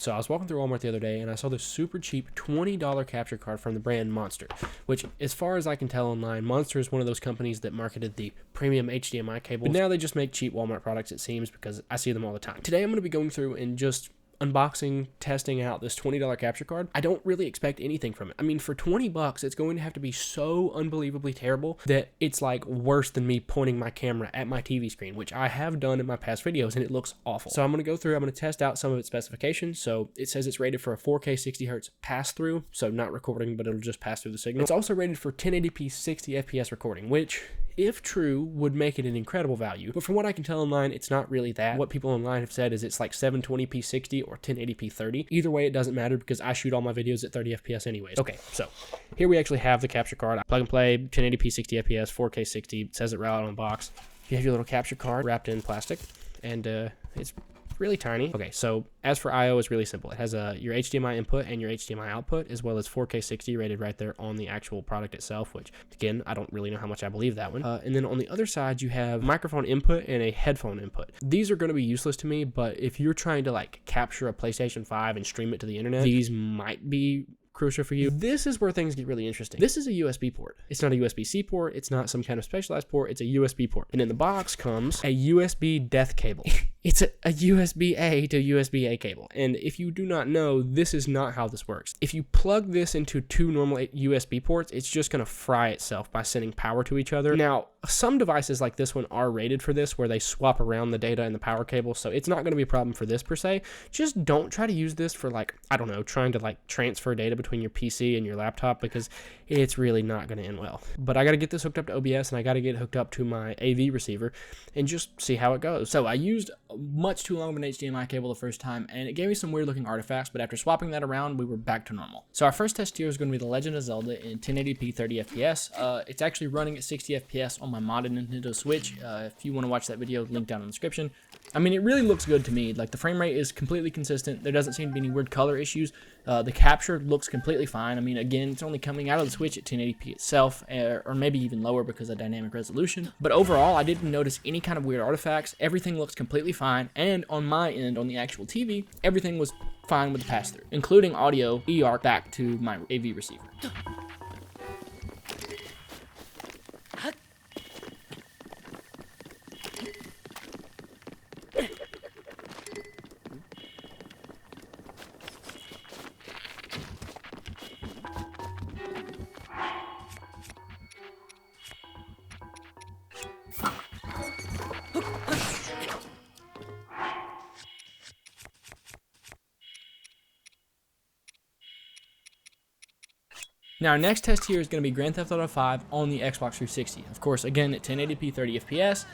So I was walking through Walmart the other day and I saw this super cheap $20 capture card from the brand Monster, which as far as I can tell online, Monster is one of those companies that marketed the premium HDMI cables. But now they just make cheap Walmart products, it seems, because I see them all the time. Today I'm going to be going through and just unboxing, testing out this $20 capture card. I don't really expect anything from it. I mean, for 20 bucks, it's going to have to be so unbelievably terrible that it's like worse than me pointing my camera at my TV screen, which I have done in my past videos, and it looks awful. So I'm going to go through, I'm going to test out some of its specifications. So it says it's rated for a 4K 60 Hz pass-through, so not recording, but it'll just pass through the signal. It's also rated for 1080p 60 FPS recording, which, if true, would make it an incredible value. But from what I can tell online, it's not really that. What people online have said is it's like 720p 60 or 1080p 30. Either way, it doesn't matter because I shoot all my videos at 30 FPS anyways. Okay, so here we actually have the capture card. I plug and play, 1080p 60 FPS, 4K 60. It says it right on the box. You have your little capture card wrapped in plastic, and it's really tiny. Okay, so as for I/O, it's really simple. It has your HDMI input and your HDMI output, as well as 4K 60 rated right there on the actual product itself, which, again, I don't really know how much I believe that one. And then on the other side, you have microphone input and a headphone input. These are going to be useless to me, but if you're trying to like capture a PlayStation 5 and stream it to the internet, these might be crucial for you. This is where things get really interesting. This is a USB port. It's not a USB-C port. It's not some kind of specialized port. It's a USB port. And in the box comes a USB death cable. It's a USB-A to USB-A cable. And if you do not know, this is not how this works. If you plug this into two normal USB ports, it's just going to fry itself by sending power to each other. Now, some devices like this one are rated for this, where they swap around the data and the power cable, so it's not going to be a problem for this per se. Just don't try to use this for, like, I don't know, trying to like transfer data between your PC and your laptop, because it's really not going to end well. But I got to get this hooked up to OBS, and I got to get it hooked up to my AV receiver and just see how it goes. So I used much too long of an HDMI cable the first time, and it gave me some weird looking artifacts, but after swapping that around, we were back to normal. So our first test here is going to be The Legend of Zelda in 1080p 30 FPS. It's actually running at 60 FPS on my modded Nintendo Switch. If you want to watch that video, link down in the description. I mean, it really looks good to me. Like, the frame rate is completely consistent. There doesn't seem to be any weird color issues. The capture looks completely fine. I mean, again, it's only coming out of the Switch at 1080p itself, or maybe even lower because of dynamic resolution. But overall, I didn't notice any kind of weird artifacts. Everything looks completely fine. And on my end, on the actual TV, everything was fine with the pass-through, including audio eARC back to my AV receiver. Now, our next test here is going to be Grand Theft Auto 5 on the Xbox 360. Of course, again, at 1080p 30 FPS,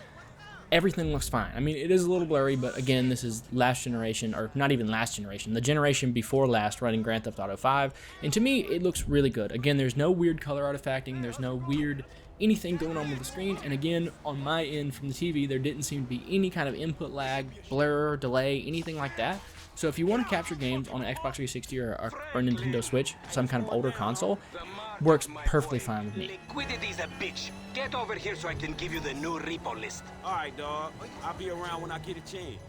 everything looks fine. I mean, it is a little blurry, but again, this is last generation, or not even last generation, the generation before last running Grand Theft Auto 5, and to me, it looks really good. Again, there's no weird color artifacting, there's no weird anything going on with the screen, and again, on my end from the TV, there didn't seem to be any kind of input lag, blur, delay, anything like that. So if you want to capture games on an Xbox 360 or a Nintendo Switch, some kind of older console, works perfectly fine with me. Liquidity's a bitch. Get over here so I can give you the new repo list. All right, dog. I'll be around when I get a chance.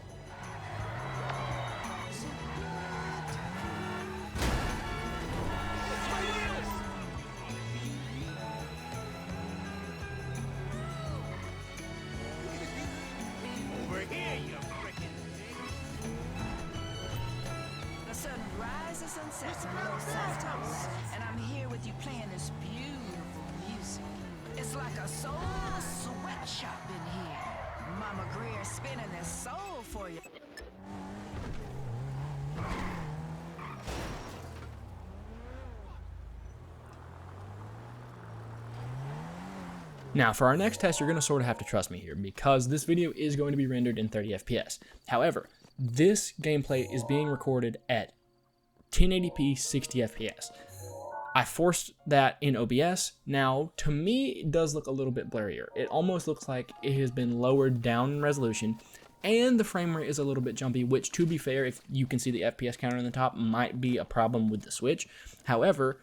Over here, you frickin'. The sun rises and sets in Los Santos, and I'm here with you playing this beautiful music. It's like a soul sweatshop in here. Mama Greer spinning this soul for you. Now, for our next test, you're going to sort of have to trust me here, because this video is going to be rendered in 30 FPS. However, this gameplay is being recorded at 1080p 60 FPS. I forced that in OBS. Now, to me, it does look a little bit blurrier. It almost looks like it has been lowered down in resolution, and the frame rate is a little bit jumpy, which, to be fair, if you can see the FPS counter on the top, might be a problem with the Switch. However,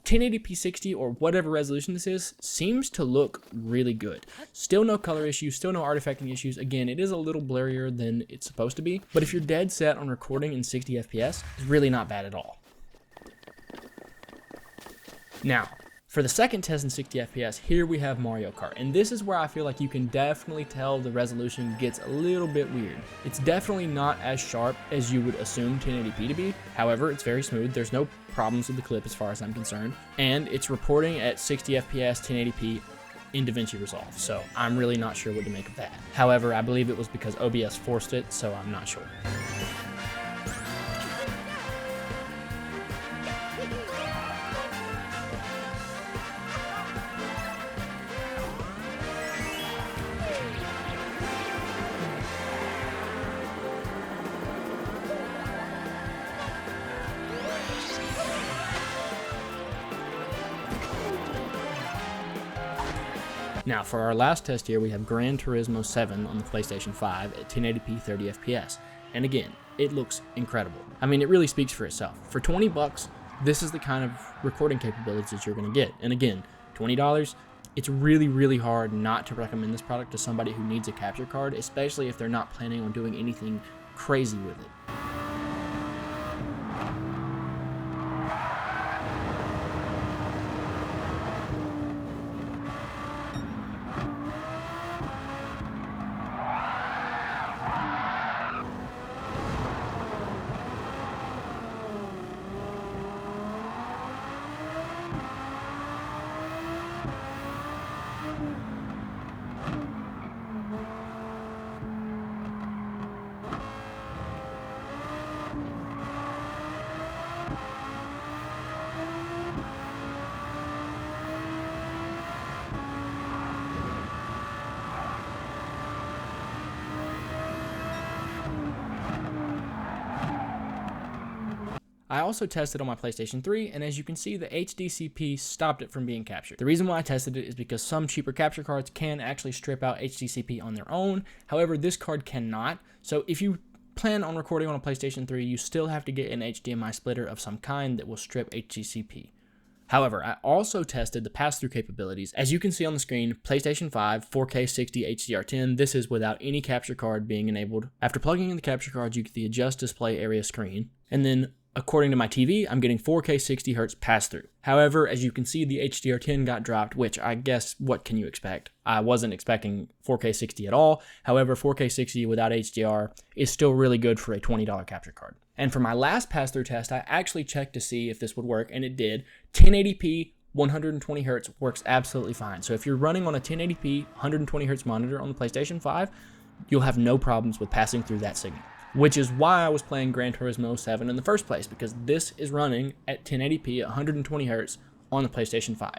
1080p 60 or whatever resolution this is seems to look really good. Still no color issues, still no artifacting issues. Again, it is a little blurrier than it's supposed to be, but if you're dead set on recording in 60 FPS, it's really not bad at all. Now, for the second test in 60 FPS, here we have Mario Kart, and this is where I feel like you can definitely tell the resolution gets a little bit weird. It's definitely not as sharp as you would assume 1080p to be. However, it's very smooth. There's no problems with the clip as far as I'm concerned, and it's reporting at 60 FPS 1080p in DaVinci Resolve, so I'm really not sure what to make of that. However, I believe it was because OBS forced it, so I'm not sure. Now, for our last test here, we have Gran Turismo 7 on the PlayStation 5 at 1080p 30 FPS. And again, it looks incredible. I mean, it really speaks for itself. For 20 bucks, this is the kind of recording capabilities that you're going to get. And again, $20, it's really, really hard not to recommend this product to somebody who needs a capture card, especially if they're not planning on doing anything crazy with it. I also tested on my PlayStation 3, and as you can see, the HDCP stopped it from being captured. The reason why I tested it is because some cheaper capture cards can actually strip out HDCP on their own. However, this card cannot. So if you plan on recording on a PlayStation 3, you still have to get an HDMI splitter of some kind that will strip HDCP. However, I also tested the pass-through capabilities. As you can see on the screen, PlayStation 5, 4K 60 HDR10, this is without any capture card being enabled. After plugging in the capture cards, you get the adjust display area screen, and then according to my TV, I'm getting 4K 60 Hz pass-through. However, as you can see, the HDR10 got dropped, which I guess, what can you expect? I wasn't expecting 4K 60 at all. However, 4K 60 without HDR is still really good for a $20 capture card. And for my last pass-through test, I actually checked to see if this would work, and it did. 1080p 120 Hz works absolutely fine. So if you're running on a 1080p 120 Hz monitor on the PlayStation 5, you'll have no problems with passing through that signal. Which is why I was playing Gran Turismo 7 in the first place, because this is running at 1080p 120 Hz on the PlayStation 5.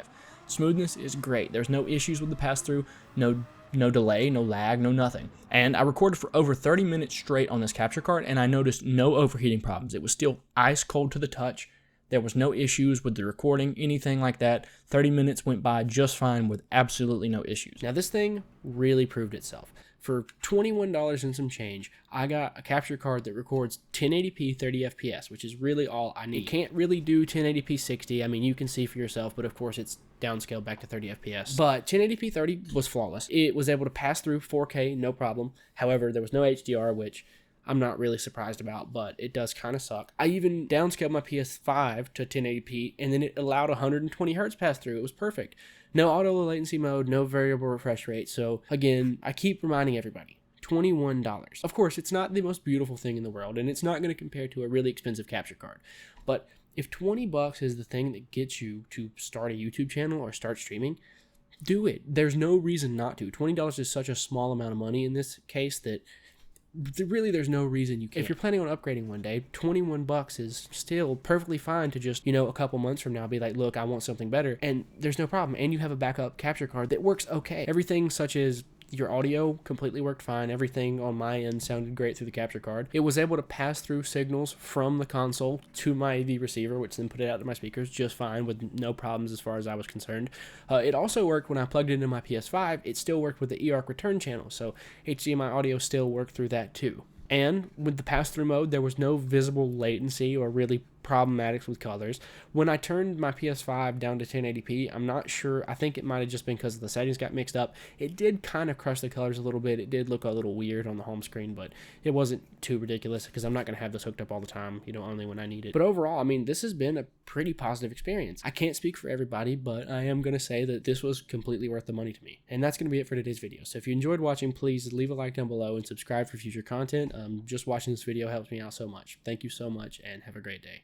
Smoothness is great. There's no issues with the pass-through, no delay, no lag, no nothing. And I recorded for over 30 minutes straight on this capture card, and I noticed no overheating problems. It was still ice cold to the touch. There was no issues with the recording, anything like that. 30 minutes went by just fine with absolutely no issues. Now, this thing really proved itself. For $21 and some change, I got a capture card that records 1080p 30 FPS, which is really all I need. It can't really do 1080p 60. I mean, you can see for yourself, but of course it's downscaled back to 30 FPS. But 1080p 30 was flawless. It was able to pass through 4K, no problem. However, there was no HDR, which I'm not really surprised about, but it does kind of suck. I even downscaled my PS5 to 1080p, and then it allowed 120 Hz pass through. It was perfect. No auto low latency mode, no variable refresh rate. So again, I keep reminding everybody, $21. Of course, it's not the most beautiful thing in the world, and it's not going to compare to a really expensive capture card. But if 20 bucks is the thing that gets you to start a YouTube channel or start streaming, do it. There's no reason not to. $20 is such a small amount of money in this case that really there's no reason you can't. If you're planning on upgrading one day, 21 bucks is still perfectly fine to just, a couple months from now be like, look, I want something better, and there's no problem. And you have a backup capture card that works okay. Everything such as your audio completely worked fine. Everything on my end sounded great through the capture card. It was able to pass through signals from the console to my AV receiver, which then put it out to my speakers just fine with no problems as far as I was concerned. It also worked when I plugged it into my PS5. It still worked with the eARC return channel, so HDMI audio still worked through that too. And with the pass-through mode, there was no visible latency or really problematics with colors. When I turned my PS5 down to 1080p, I'm not sure. I think it might have just been because the settings got mixed up. It did kind of crush the colors a little bit. It did look a little weird on the home screen, but it wasn't too ridiculous because I'm not going to have this hooked up all the time, you know, only when I need it. But overall, I mean, this has been a pretty positive experience. I can't speak for everybody, but I am going to say that this was completely worth the money to me. And that's going to be it for today's video. So if you enjoyed watching, please leave a like down below and subscribe for future content. Just watching this video helps me out so much. Thank you so much and have a great day.